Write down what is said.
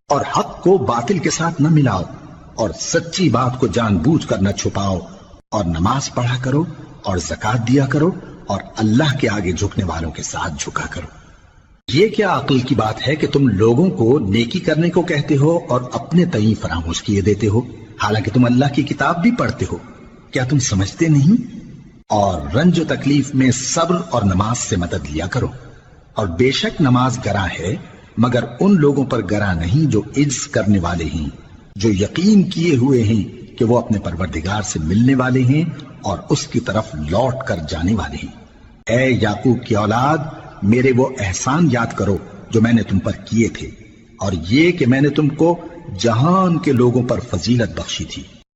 और हक को बातिल के साथ न मिलाओ और सच्ची बात को जानबूझकर न छुपाओ और नमाज पढ़ा करो और ज़कात दिया करो और अल्लाह के आगे झुकने वालों के साथ झुका करो। ये क्या अक्ल की बात है कि तुम लोगों को नेकी करने को कहते हो और अपने तई फरामोश किए देते हो, हालांकि तुम अल्लाह की किताब भी पढ़ते हो। क्या तुम समझते नहीं? और रंज तकलीफ में सब्र और नमाज से मदद लिया करो। और बेशक नमाज गरा है, मगर उन लोगों पर गरा नहीं जो इज्ज करने वाले हैं, जो यकीन किए हुए हैं कि वो अपने परवरदिगार से मिलने वाले हैं और उसकी तरफ लौट कर जाने वाले हैं। ऐ याकूब की औलाद, मेरे वो एहसान याद करो जो मैंने तुम पर किए थे, और ये कि मैंने तुमको जहान के लोगों पर फजीलत बख्शी थी।